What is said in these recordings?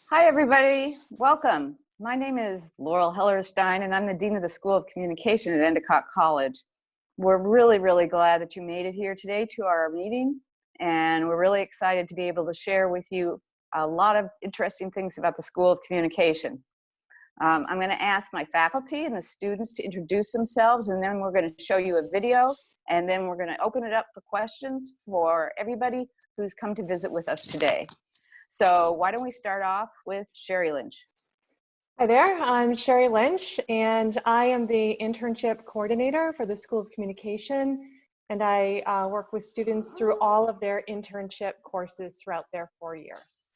Hi, everybody. Welcome. My name is Laurel Hellerstein, and I'm the Dean of the School of Communication at Endicott College. We're really glad that you made it here today to our meeting, and we're really excited to be able to share with you a lot of interesting things about the School of Communication. I'm going to ask my faculty and the students to introduce themselves, and then we're going to show you a video, and then we're going to open it up for questions for everybody who's come to visit with us today. So why don't we start off with Sherry Lynch. Hi there, I'm Sherry Lynch, and I am the internship coordinator for the School of Communication, and I work with students through all of their internship courses throughout their 4 years.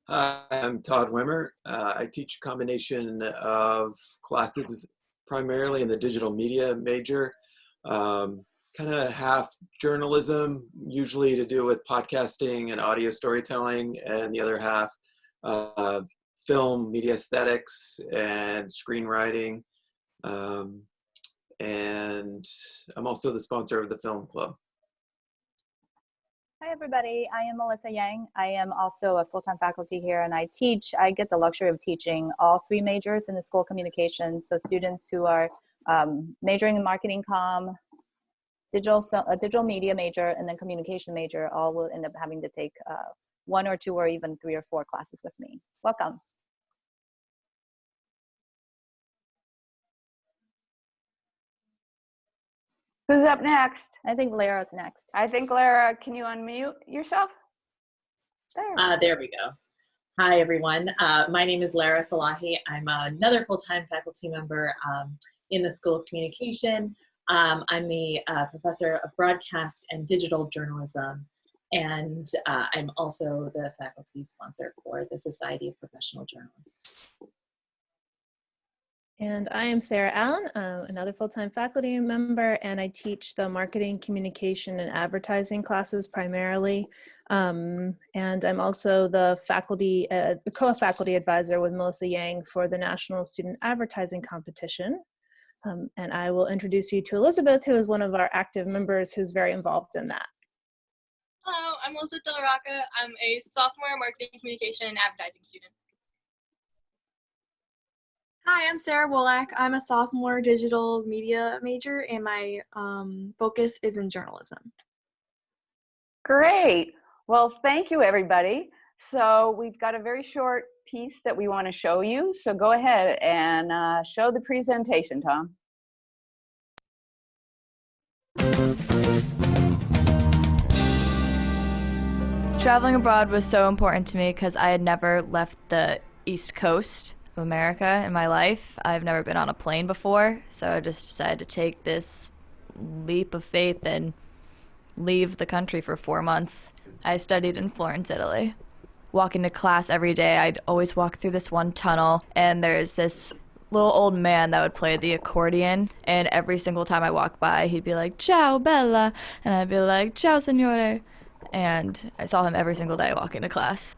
Hi, I'm Todd Wimmer. I teach a combination of classes primarily in the digital media major, kind of half journalism, usually to do with podcasting and audio storytelling, and the other half film, media aesthetics, and screenwriting. And I'm also the sponsor of the film club. Hi everybody, I am Melissa Yang. I am also a full-time faculty here, and I get the luxury of teaching all 3 majors in the School of Communication. So students who are majoring in marketing comm, digital media major, and then communication major, all will end up having to take 1 or 2 or even 3 or 4 classes with me. Welcome. Who's up next? I think Lara's next. I think Lara, can you unmute yourself? There we go. Hi everyone. My name is Lara Salahi. I'm another full-time faculty member in the School of Communication. I'm the professor of broadcast and digital journalism, and I'm also the faculty sponsor for the Society of Professional Journalists. And I am Sarah Allen, another full-time faculty member, and I teach the marketing, communication, and advertising classes primarily. And I'm also the faculty, co-faculty advisor with Melissa Yang for the National Student Advertising Competition. And I will introduce you to Elizabeth, who is one of our active members who's very involved in that. Hello, I'm Elizabeth De La Rocca. I'm a sophomore marketing, communication, and advertising student. Hi, I'm Sarah Wolak. I'm a sophomore digital media major, and my focus is in journalism. Great. Well, thank you, everybody. So we've got a very short piece that we want to show you. So go ahead and show the presentation, Tom. Traveling abroad was so important to me because I had never left the East Coast of America in my life. I've never been on a plane before, so I just decided to take this leap of faith and leave the country for 4 months. I studied in Florence, Italy. Walking to class every day, I'd always walk through this one tunnel, and there's this little old man that would play the accordion, and every single time I walked by, he'd be like, "Ciao, Bella," and I'd be like, "Ciao, Signore," and I saw him every single day walking to class.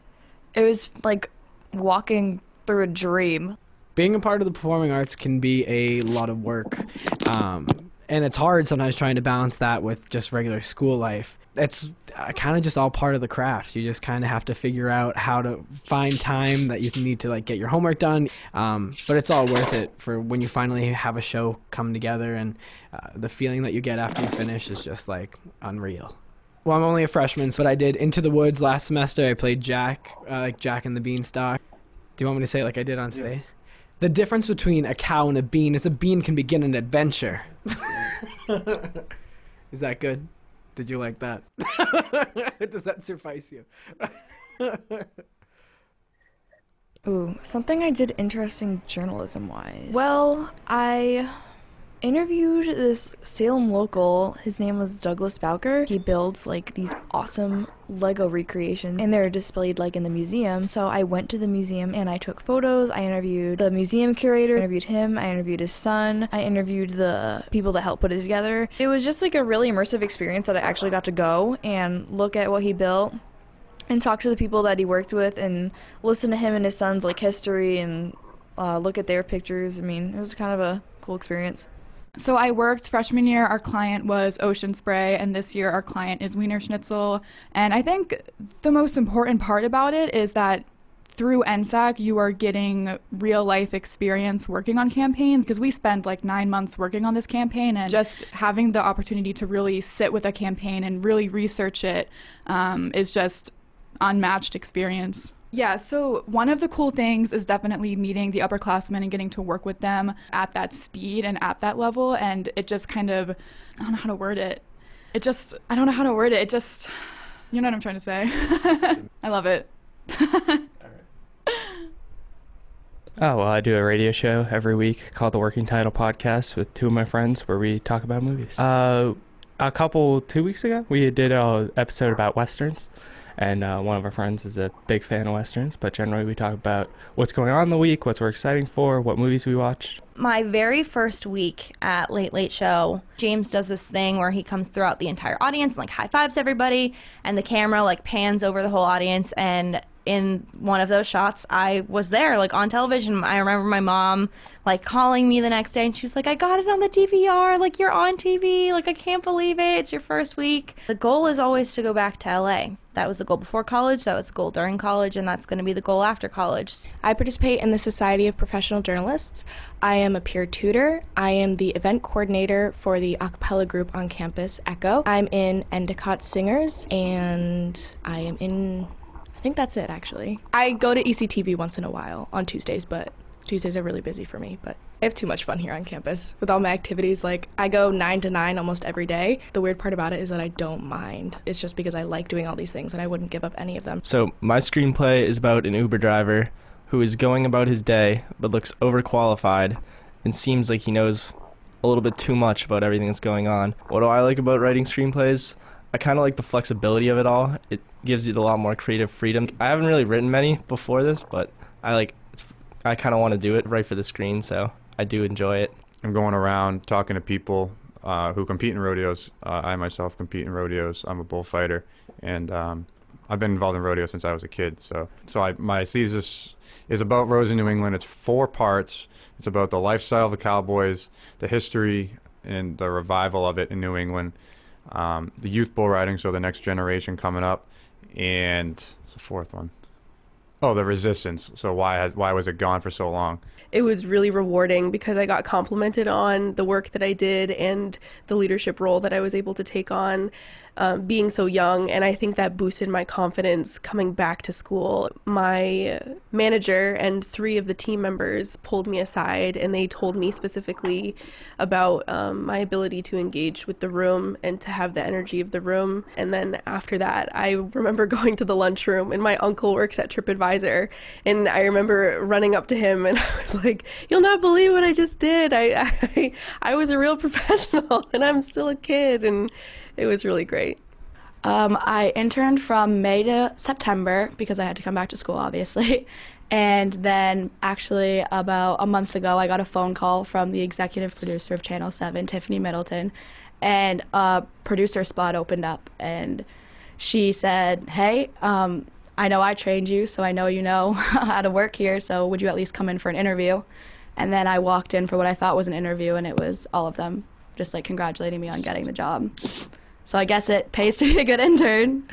It was like walking through a dream. Being a part of the performing arts can be a lot of work, and it's hard sometimes trying to balance that with just regular school life. It's kind of just all part of the craft. You just kind of have to figure out how to find time that you need to like get your homework done, but it's all worth it for when you finally have a show come together, and the feeling that you get after you finish is just like unreal. Well, I'm only a freshman, so what I did Into the Woods last semester, I played Jack, like Jack and the Beanstalk. Do you want me to say it like I did on stage? Yeah. The difference between a cow and a bean is a bean can begin an adventure. Is that good? Did you like that? Does that suffice you? Ooh, something I did interesting journalism-wise. Well, I interviewed this Salem local. His name was Douglas Bowker. He builds like these awesome Lego recreations, and they're displayed like in the museum. So I went to the museum and I took photos. I interviewed the museum curator, I interviewed him, I interviewed his son, I interviewed the people that helped put it together. It was just like a really immersive experience that I actually got to go and look at what he built and talk to the people that he worked with and listen to him and his son's like history and look at their pictures. I mean, it was kind of a cool experience. So I worked freshman year, our client was Ocean Spray, and this year our client is Wiener Schnitzel. And I think the most important part about it is that through NSAC, you are getting real life experience working on campaigns, because we spent like 9 months working on this campaign, and just having the opportunity to really sit with a campaign and really research it is just unmatched experience. Yeah, so one of the cool things is definitely meeting the upperclassmen and getting to work with them at that speed and at that level, and it just kind of, I don't know how to word it. I don't know how to word it. It just, you know what I'm trying to say. I love it. Oh, well, I do a radio show every week called the Working Title Podcast with two of my friends where we talk about movies. 2 weeks ago, we did an episode about Westerns, and one of our friends is a big fan of Westerns, but generally we talk about what's going on in the week, what's we're exciting for, what movies we watched. My very first week at Late Late Show, James does this thing where he comes throughout the entire audience and like high fives everybody, and the camera like pans over the whole audience, and in one of those shots, I was there, like, on television. I remember my mom, like, calling me the next day, and she was like, I got it on the DVR, like, you're on TV, like, I can't believe it, it's your first week. The goal is always to go back to LA. That was the goal before college, that was the goal during college, and that's going to be the goal after college. I participate in the Society of Professional Journalists. I am a peer tutor. I am the event coordinator for the a cappella group on campus, Echo. I'm in Endicott Singers, and I am in... I think that's it, actually. I go to ECTV once in a while on Tuesdays, but Tuesdays are really busy for me. But I have too much fun here on campus with all my activities. Like, I go 9 to 9 almost every day. The weird part about it is that I don't mind. It's just because I like doing all these things, and I wouldn't give up any of them. So my screenplay is about an Uber driver who is going about his day, but looks overqualified and seems like he knows a little bit too much about everything that's going on. What do I like about writing screenplays? I kind of like the flexibility of it all. It gives you a lot more creative freedom. I haven't really written many before this, but I kind of want to do it right for the screen, so I do enjoy it. I'm going around talking to people who compete in rodeos. I myself compete in rodeos. I'm a bullfighter, and I've been involved in rodeo since I was a kid. So my thesis is about rodeos in New England. It's 4 parts. It's about the lifestyle of the Cowboys, the history and the revival of it in New England, the youth bull riding, so the next generation coming up, and it's the 4th one. Oh, the resistance. So why was it gone for so long? It was really rewarding because I got complimented on the work that I did and the leadership role that I was able to take on being so young, and I think that boosted my confidence coming back to school. My manager and 3 of the team members pulled me aside, and they told me specifically about my ability to engage with the room and to have the energy of the room. And then after that, I remember going to the lunchroom, and my uncle works at TripAdvisor, and I remember running up to him, and I was like, "You'll not believe what I just did. I was a real professional, and I'm still a kid," and it was really great. I interned from May to September because I had to come back to school, obviously. And then actually about a month ago, I got a phone call from the executive producer of Channel 7, Tiffany Middleton, and a producer spot opened up. And she said, hey, I know I trained you, so I know you know how to work here, so would you at least come in for an interview? And then I walked in for what I thought was an interview, and it was all of them just like congratulating me on getting the job. So I guess it pays to be a good intern.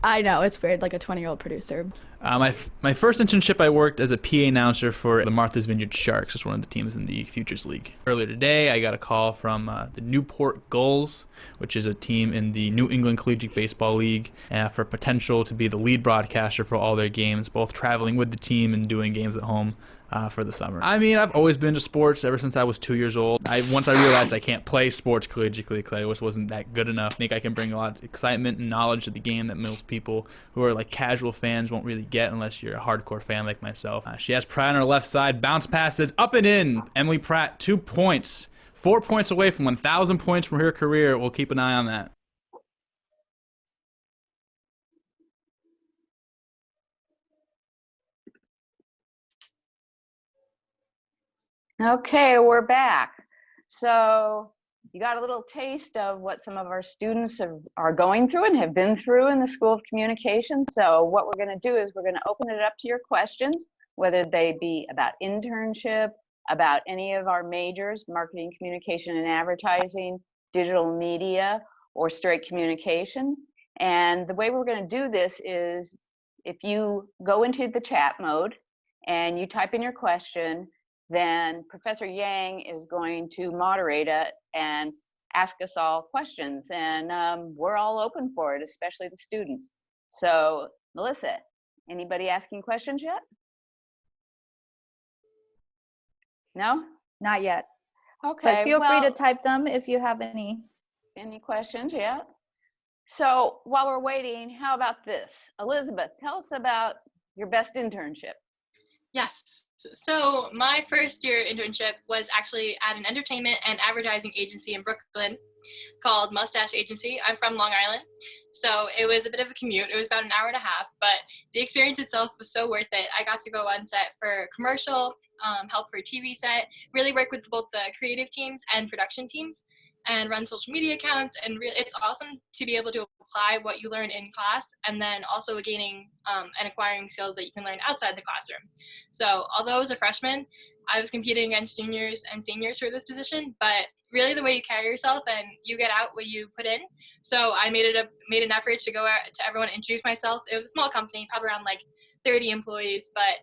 I know, it's weird, like a 20-year-old producer. My first internship, I worked as a PA announcer for the Martha's Vineyard Sharks, just one of the teams in the Futures League. Earlier today, I got a call from the Newport Gulls, which is a team in the New England Collegiate Baseball League, for potential to be the lead broadcaster for all their games, both traveling with the team and doing games at home for the summer. I mean, I've always been into sports ever since I was 2 years old. Once I realized I can't play sports collegiately because I just wasn't that good enough, I think I can bring a lot of excitement and knowledge to the game that most people who are like casual fans won't really get unless you're a hardcore fan like myself. She has Pratt on her left side, bounce passes up and in. Emily Pratt, 2 points. 4 points away from 1,000 points from her career. We'll keep an eye on that. Okay, we're back. So you got a little taste of what some of our students are going through and have been through in the School of Communication. So what we're going to do is we're going to open it up to your questions, whether they be about internship, about any of our majors, marketing, communication, and advertising, digital media, or straight communication. And the way we're going to do this is if you go into the chat mode and you type in your question, then Professor Yang is going to moderate it and ask us all questions. And we're all open for it, especially the students. So Melissa, anybody asking questions yet? No? Not yet. Okay. But feel free to type them if you have any. Any questions? Yeah. So while we're waiting, how about this? Elizabeth, tell us about your best internship. Yes. So my first year internship was actually at an entertainment and advertising agency in Brooklyn called Mustache Agency. I'm from Long Island, so it was a bit of a commute. It was about an hour and a half, but the experience itself was so worth it. I got to go on set for commercial, help for a TV set, really work with both the creative teams and production teams, and run social media accounts. And it's awesome to be able to apply what you learn in class and then also gaining and acquiring skills that you can learn outside the classroom. So although I was a freshman, I was competing against juniors and seniors for this position, but really the way you carry yourself and you get out what you put in. So I made an effort to go out to everyone and introduce myself. It was a small company, probably around like 30 employees, but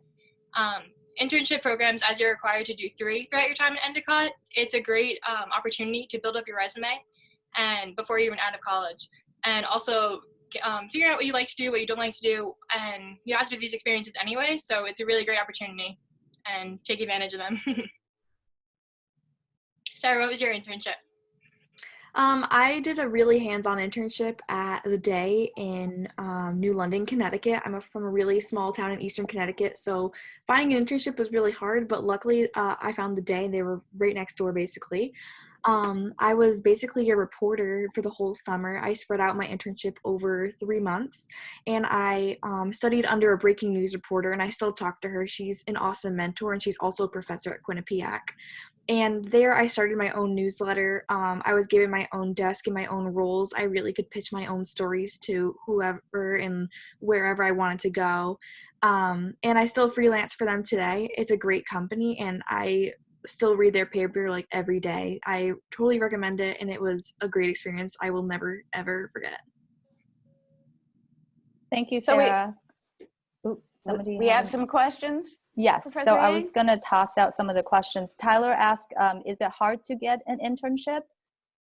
internship programs, as you're required to do 3 throughout your time at Endicott, it's a great opportunity to build up your resume and before you're even out of college. And also figuring out what you like to do, what you don't like to do, and you have to do these experiences anyway, so it's a really great opportunity and take advantage of them. Sarah, what was your internship? I did a really hands-on internship at The Day in New London, Connecticut. I'm from a really small town in eastern Connecticut, so finding an internship was really hard, but luckily I found The Day. They were right next door, basically. I was basically a reporter for the whole summer. I spread out my internship over 3 months, and I studied under a breaking news reporter, and I still talk to her. She's an awesome mentor, and she's also a professor at Quinnipiac. And there I started my own newsletter. I was given my own desk and my own roles. I really could pitch my own stories to whoever and wherever I wanted to go. And I still freelance for them today. It's a great company, and I still read their paper like every day. I totally recommend it, and it was a great experience I will never, ever forget. Thank you, Sarah. We have some questions? Yes, Professor so I Yang? was going to toss out some of the questions. Tyler asked, is it hard to get an internship?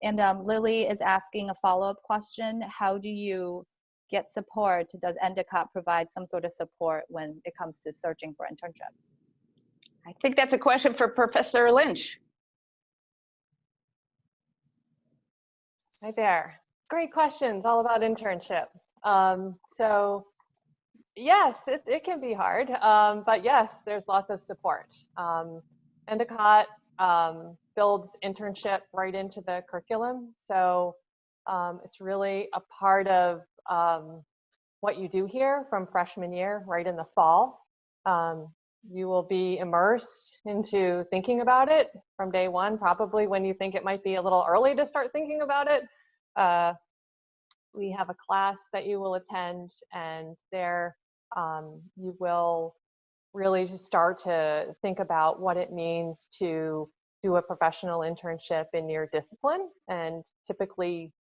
And Lily is asking a follow-up question. How do you get support? Does Endicott provide some sort of support when it comes to searching for internship? I think that's a question for Professor Lynch. Hi there. Great questions all about internships. So yes, it can be hard, but yes, there's lots of support. Endicott builds internship right into the curriculum, so it's really a part of what you do here from freshman year, right in the fall. You will be immersed into thinking about it from day one, probably when you think it might be a little early to start thinking about it. We have a class that you will attend, and there you will really just start to think about what it means to do a professional internship in your discipline. And typically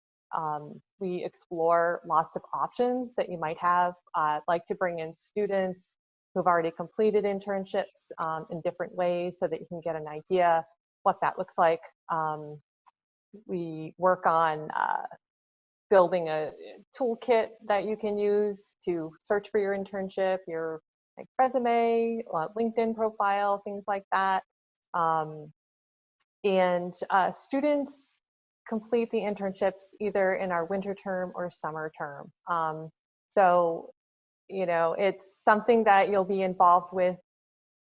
we explore lots of options that you might have. I'd like to bring in students who've already completed internships in different ways so that you can get an idea what that looks like. We work on building a toolkit that you can use to search for your internship, your resume, LinkedIn profile, things like that. And students complete the internships either in our winter term or summer term. So, you know, it's something that you'll be involved with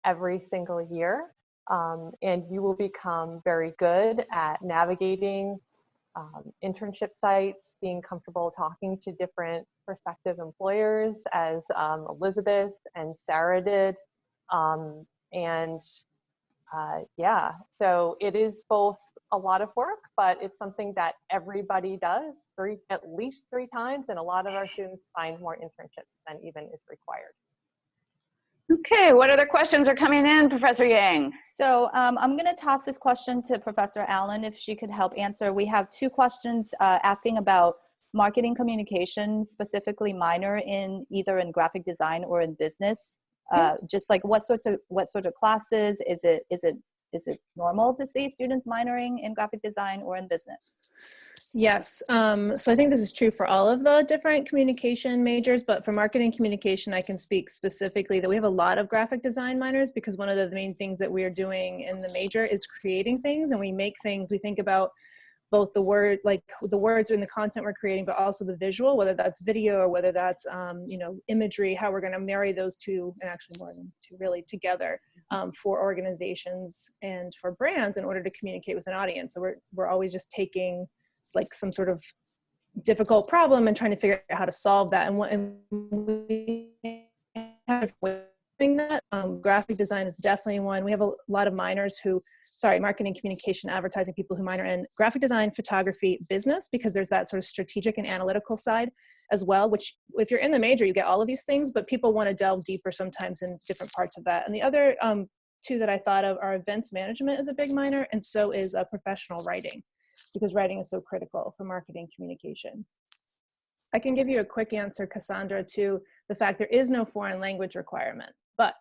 every single year, and you will become very good at navigating internship sites, being comfortable talking to different prospective employers, as Elizabeth and Sarah did. Yeah, so it is both a lot of work, but it's something that everybody does at least 3 times, and a lot of our students find more internships than even is required. Okay, what other questions are coming in, Professor Yang? So I'm going to toss this question to Professor Allen if she could help answer. We have 2 questions asking about marketing communication, specifically minor in either in graphic design or in business? Just like what sorts of classes? Is it normal to see students minoring in graphic design or in business? Yes. So I think this is true for all of the different communication majors, but for marketing communication, I can speak specifically that we have a lot of graphic design minors, because one of the main things that we are doing in the major is creating things, and we make things. We think about both the words in the content we're creating, but also the visual, whether that's video or whether that's, imagery, how we're going to marry those two, and actually more than two really, together for organizations and for brands in order to communicate with an audience. So we're always just taking like some sort of difficult problem and trying to figure out how to solve that. And we have doing that. Graphic design is definitely one. We have a lot of minors marketing, communication, advertising, people who minor in graphic design, photography, business, because there's that sort of strategic and analytical side as well, which if you're in the major, you get all of these things, but people want to delve deeper sometimes in different parts of that. And the other two that I thought of are events management is a big minor, and so is professional writing, because writing is so critical for marketing communication. I can give you a quick answer, Cassandra, to the fact there is no foreign language requirement, but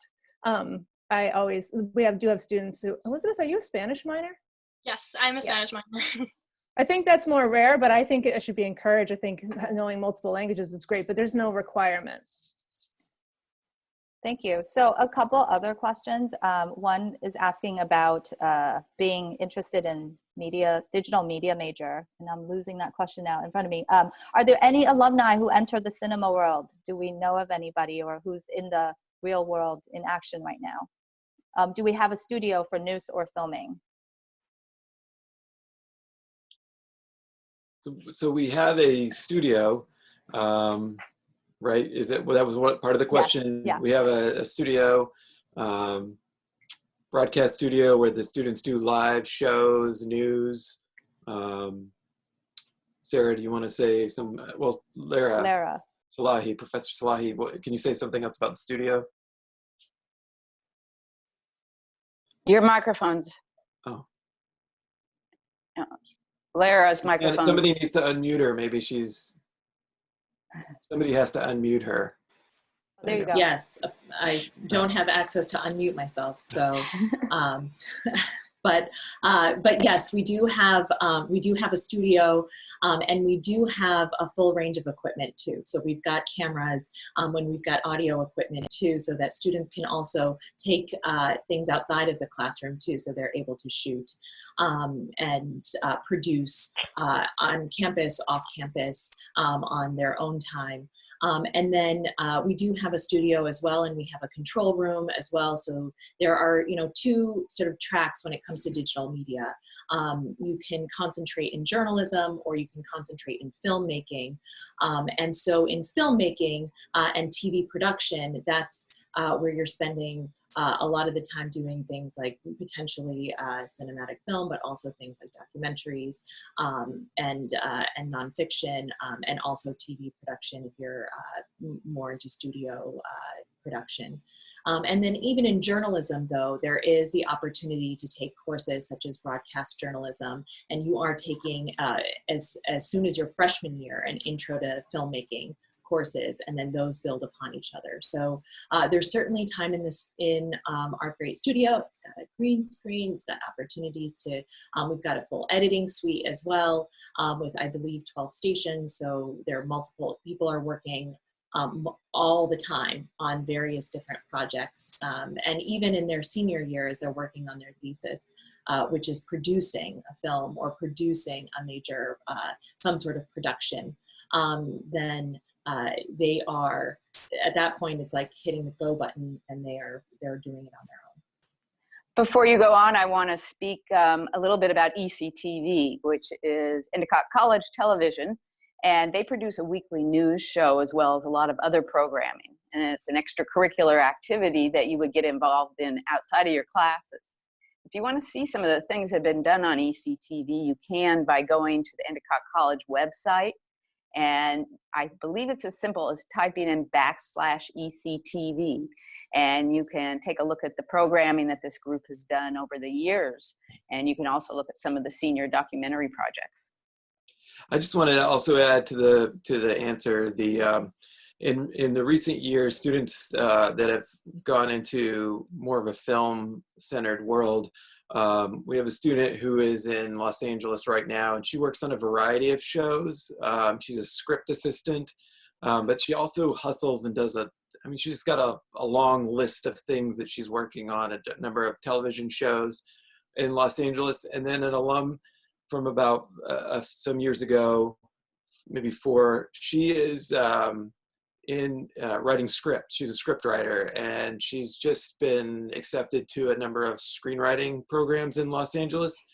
we do have students who, Elizabeth, are you a Spanish minor? Yes, I'm a Spanish minor. I think that's more rare, but I think it should be encouraged. I think knowing multiple languages is great, but there's no requirement. Thank you. So a couple other questions. One is asking about being interested in digital media major, and I'm losing that question now in front of me. Are there any alumni who enter the cinema world? Do we know of anybody, or who's in the real world in action right now? Do we have a studio for news or filming? So we have a studio, right? That was what part of the question? Yes. Yeah. We have a studio, broadcast studio, where the students do live shows, news. Sarah, do you want to say some? Well, Lara Salahi, Professor Salahi, can you say something else about the studio? Your microphone's. Oh. Lara's microphone. Somebody needs to unmute her. Maybe somebody has to unmute her. There you go. Yes, I don't have access to unmute myself, so. But yes, we do have a studio, and we do have a full range of equipment too. So we've got cameras, when we've got audio equipment too, so that students can also take things outside of the classroom too, so they're able to shoot and produce on campus, off campus, on their own time. And then we do have a studio as well, and we have a control room as well. So there are, two sort of tracks when it comes to digital media. You can concentrate in journalism, or you can concentrate in filmmaking. And so in filmmaking and TV production, that's where you're spending a lot of the time doing things like potentially cinematic film, but also things like documentaries and nonfiction, and also TV production if you're more into studio production. And then even in journalism, though, there is the opportunity to take courses such as broadcast journalism, and you are taking, as soon as your freshman year, an intro to filmmaking courses, and then those build upon each other. So there's certainly time in our great studio. It's got a green screen, it's got opportunities to, we've got a full editing suite as well, with I believe 12 stations. So there are multiple people are working all the time on various different projects. And even in their senior years, they're working on their thesis, which is producing a film or producing a major, some sort of production. Then they are, at that point, it's like hitting the go button, and they're doing it on their own. Before you go on, I want to speak a little bit about ECTV, which is Endicott College Television, and they produce a weekly news show as well as a lot of other programming. And it's an extracurricular activity that you would get involved in outside of your classes. If you want to see some of the things that have been done on ECTV, you can by going to the Endicott College website. And I believe it's as simple as typing in /ECTV. And you can take a look at the programming that this group has done over the years. And you can also look at some of the senior documentary projects. I just wanted to also add to the answer. In the recent years, students that have gone into more of a film-centered world. We have a student who is in Los Angeles right now, and she works on a variety of shows. She's a script assistant, but she also hustles and does she's got a long list of things that she's working on, a number of television shows in Los Angeles, and then an alum from about some years ago, maybe 4, she is in writing script. She's a script writer, and she's just been accepted to a number of screenwriting programs in Los Angeles.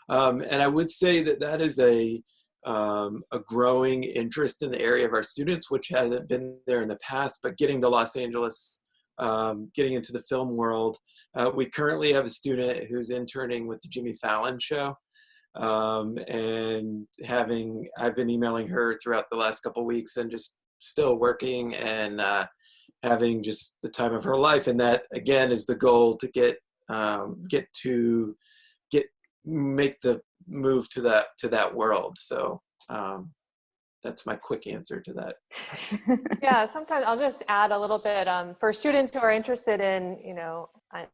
And I would say that is a growing interest in the area of our students, which hasn't been there in the past, but getting to Los Angeles, getting into the film world. We currently have a student who's interning with the Jimmy Fallon show. And I've been emailing her throughout the last couple of weeks, and just still working and having just the time of her life. And that again is the goal, to make the move to that world. So that's my quick answer to that. Yeah, sometimes I'll just add a little bit for students who are interested in,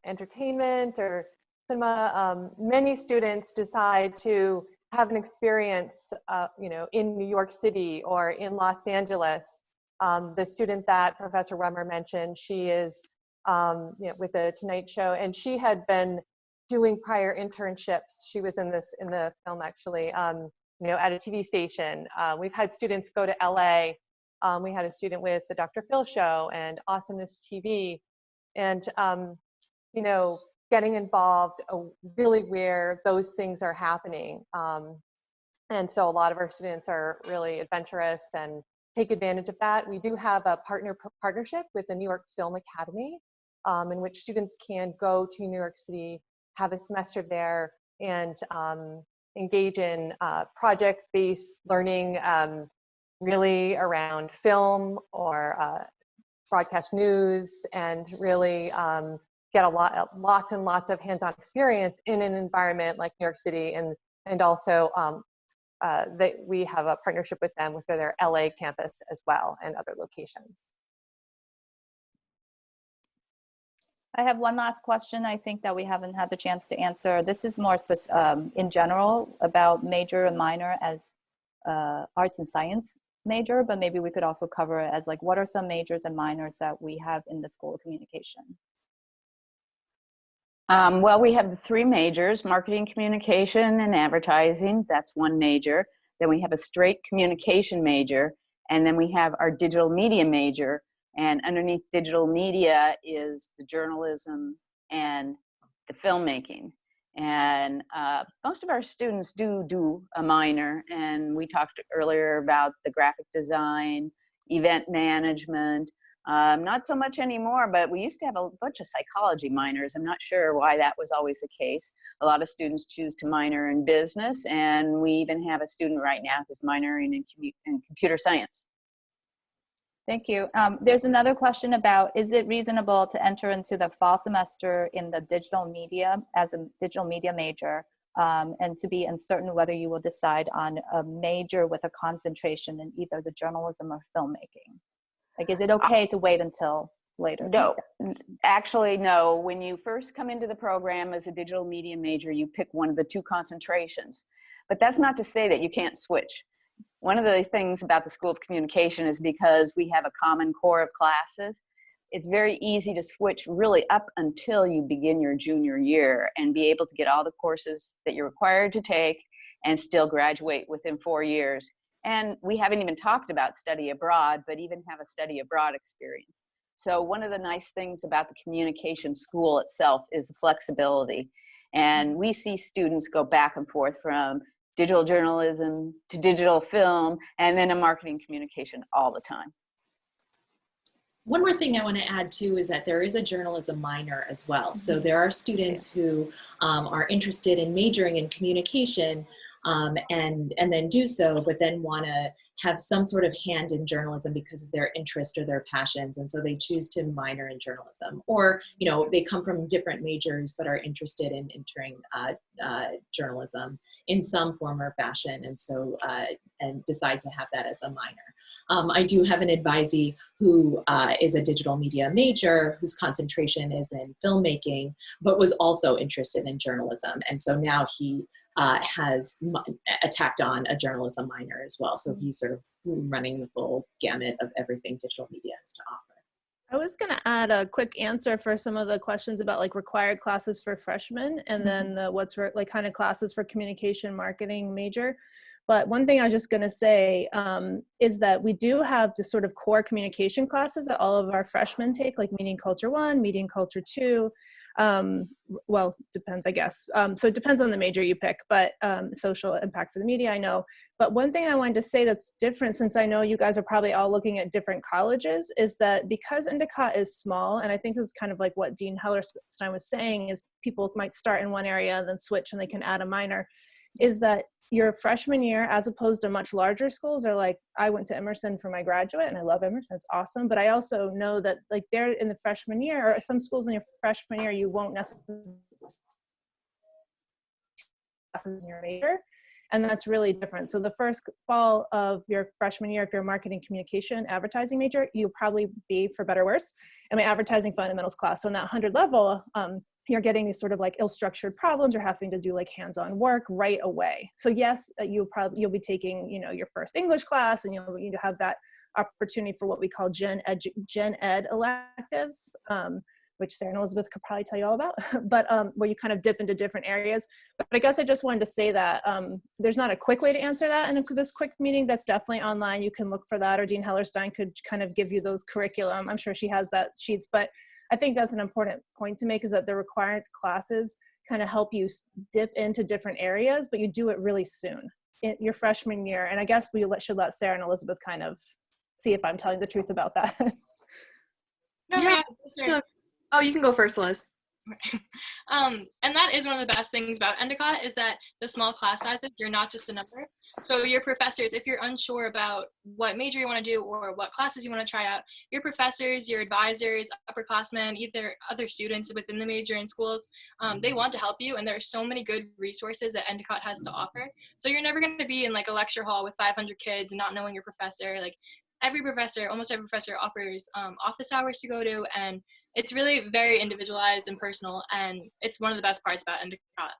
entertainment or cinema. Many students decide to have an experience, in New York City or in Los Angeles. The student that Professor Rummer mentioned, she is, with the Tonight Show, and she had been doing prior internships. She was in the film actually, at a TV station. We've had students go to LA. We had a student with the Dr. Phil Show and Awesomeness TV, and getting involved really where those things are happening. And so a lot of our students are really adventurous and take advantage of that. We do have a partnership with the New York Film Academy, in which students can go to New York City, have a semester there, and engage in project-based learning, really around film or broadcast news, and really get lots and lots of hands-on experience in an environment like New York City, and also we have a partnership with them with their LA campus as well, and other locations. I have one last question I think that we haven't had the chance to answer. This is more in general about major and minor as arts and science major, but maybe we could also cover it as what are some majors and minors that we have in the School of Communication? Well, we have the 3 majors: marketing, communication, and advertising. That's one major. Then we have a straight communication major, and then we have our digital media major. And underneath digital media is the journalism and the filmmaking. And most of our students do a minor, and we talked earlier about the graphic design, event management. Not so much anymore, but we used to have a bunch of psychology minors. I'm not sure why that was always the case. A lot of students choose to minor in business, and we even have a student right now who's minoring in computer science. Thank you. There's another question about, is it reasonable to enter into the fall semester in the digital media as a digital media major, and to be uncertain whether you will decide on a major with a concentration in either the journalism or filmmaking? Is it okay to wait until later? No, actually, no. When you first come into the program as a digital media major, you pick one of the 2 concentrations. But that's not to say that you can't switch. One of the things about the School of Communication is because we have a common core of classes, it's very easy to switch really up until you begin your junior year and be able to get all the courses that you're required to take and still graduate within 4 years. And we haven't even talked about study abroad, but even have a study abroad experience. So one of the nice things about the communication school itself is the flexibility. And we see students go back and forth from digital journalism to digital film, and then a marketing communication all the time. One more thing I want to add too is that there is a journalism minor as well. So there are students who are interested in majoring in communication, and then do so, but then want to have some sort of hand in journalism because of their interest or their passions. And so they choose to minor in journalism, or, you know, they come from different majors but are interested in entering journalism in some form or fashion. And so, and decide to have that as a minor. I do have an advisee who is a digital media major whose concentration is in filmmaking, but was also interested in journalism. And so now he has tacked on a journalism minor as well. So he's sort of running the full gamut of everything digital media has to offer. I was going to add a quick answer for some of the questions about like required classes for freshmen, and then the like kind of classes for communication marketing major. But one thing I was just going to say is that we do have the sort of core communication classes that all of our freshmen take, like Meeting Culture 1, Meeting Culture 2. Well, depends, I guess. So it depends on the major you pick, but social impact for the media, I know. But one thing I wanted to say that's different, since I know you guys are probably all looking at different colleges, is that because Endicott is small, and I think this is kind of like what Dean Hellerstein was saying, is people might start in one area and then switch and they can add a minor, is that your freshman year, as opposed to much larger schools, are like, I went to Emerson for my graduate and I love Emerson, it's awesome. But I also know that like they're in the freshman year, or some schools in your freshman year, you won't necessarily classes in your major. And that's really different. So the first fall of your freshman year, if you're a marketing communication advertising major, you'll probably be, for better or worse, in my advertising fundamentals class. So in that 100 level, you're getting these sort of like ill-structured problems, or having to do like hands-on work right away. So yes, you'll be taking, you know, your first English class, and you'll need to have that opportunity for what we call gen ed electives, which Sarah and Elizabeth could probably tell you all about, but where you kind of dip into different areas. But I guess I just wanted to say that there's not a quick way to answer that in this quick meeting. That's definitely online. You can look for that, or Dean Hellerstein could kind of give you those curriculum. I'm sure she has that sheets, but I think that's an important point to make, is that the required classes kind of help you dip into different areas, but you do it really soon in your freshman year. And I guess we should let Sarah and Elizabeth kind of see if I'm telling the truth about that. No, Yeah, sure. Oh, you can go first, Liz. And that is one of the best things about Endicott, is that the small class sizes, you're not just a number. So your professors, if you're unsure about what major you want to do or what classes you want to try out, your professors, your advisors, upperclassmen, either other students within the major in schools, they want to help you, and there are so many good resources that Endicott has to offer. So you're never going to be in like a lecture hall with 500 kids and not knowing your professor. Like almost every professor offers office hours to go to, and it's really very individualized and personal, and it's one of the best parts about Endicott.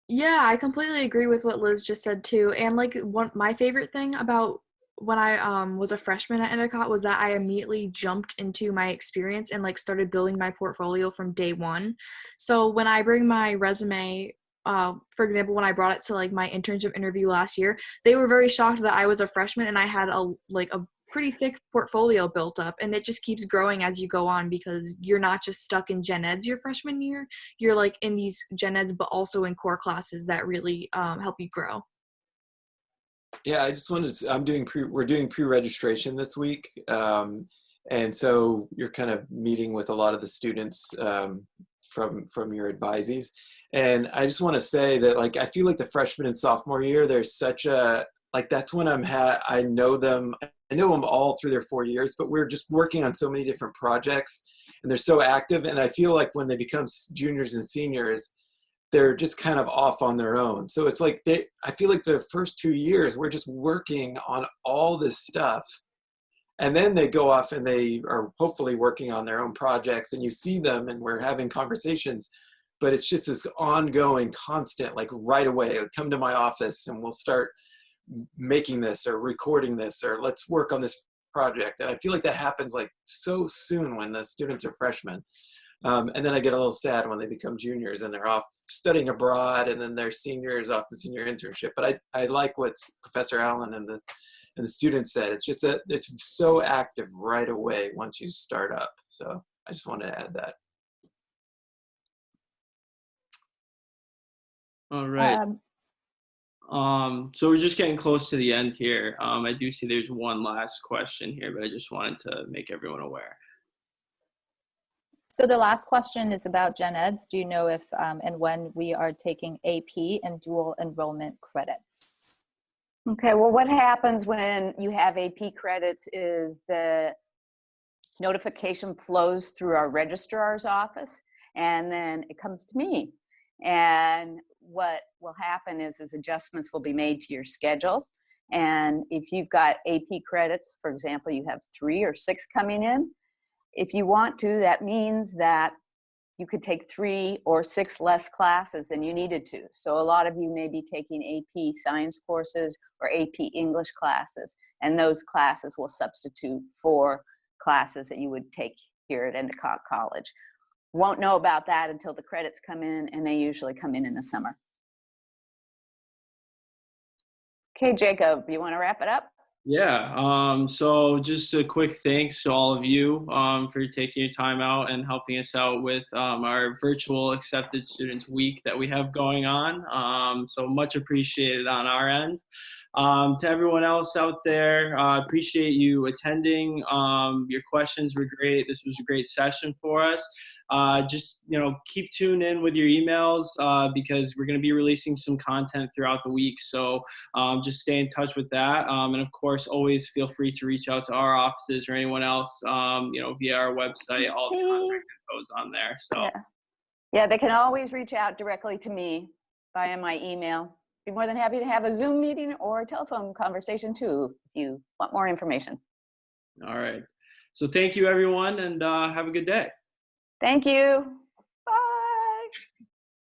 Yeah, I completely agree with what Liz just said too. And like my favorite thing about when I was a freshman at Endicott was that I immediately jumped into my experience and like started building my portfolio from day one. So when I bring my resume, for example, when I brought it to like my internship interview last year, they were very shocked that I was a freshman and I had a pretty thick portfolio built up, and it just keeps growing as you go on, because you're not just stuck in gen eds your freshman year, you're like in these gen eds but also in core classes that really help you grow. Yeah, I just wanted to, we're doing pre-registration this week, and so you're kind of meeting with a lot of the students from your advisees, and I just want to say that like I feel like the freshman and sophomore year, there's such a like that's when I know them all through their 4 years, but we're just working on so many different projects, and they're so active. And I feel like when they become juniors and seniors, they're just kind of off on their own. So it's like I feel like the first 2 years, we're just working on all this stuff. And then they go off and they are hopefully working on their own projects, and you see them and we're having conversations, but it's just this ongoing, constant, like right away, come to my office and we'll start making this or recording this, or let's work on this project. And I feel like that happens like so soon when the students are freshmen. And then I get a little sad when they become juniors and they're off studying abroad, and then they're seniors off the senior internship. But I like what Professor Allen and the students said. It's just that it's so active right away once you start up. So I just wanted to add that. All right. So we're just getting close to the end here. I do see there's one last question here, but I just wanted to make everyone aware. So the last question is about gen eds. Do you know if and when we are taking AP and dual enrollment credits? Okay, well, what happens when you have AP credits is the notification flows through our registrar's office, and then it comes to me. And what will happen is adjustments will be made to your schedule. And if you've got AP credits, for example, you have 3 or 6 coming in, if you want to, that means that you could take 3 or 6 less classes than you needed to. So a lot of you may be taking AP science courses or AP English classes, and those classes will substitute for classes that you would take here at Endicott College. Won't know about that until the credits come in, and they usually come in the summer. Okay, Jacob, you want to wrap it up? Yeah, so just a quick thanks to all of you for taking your time out and helping us out with our virtual accepted students week that we have going on. So much appreciated on our end. To everyone else out there, appreciate you attending. Your questions were great. This was a great session for us. Just, keep tuned in with your emails because we're going to be releasing some content throughout the week. So just stay in touch with that. And of course, always feel free to reach out to our offices or anyone else, via our website. All the contact info is on there. So yeah, they can always reach out directly to me via my email. Be more than happy to have a Zoom meeting or a telephone conversation too, if you want more information. All right. So thank you, everyone, and have a good day. Thank you.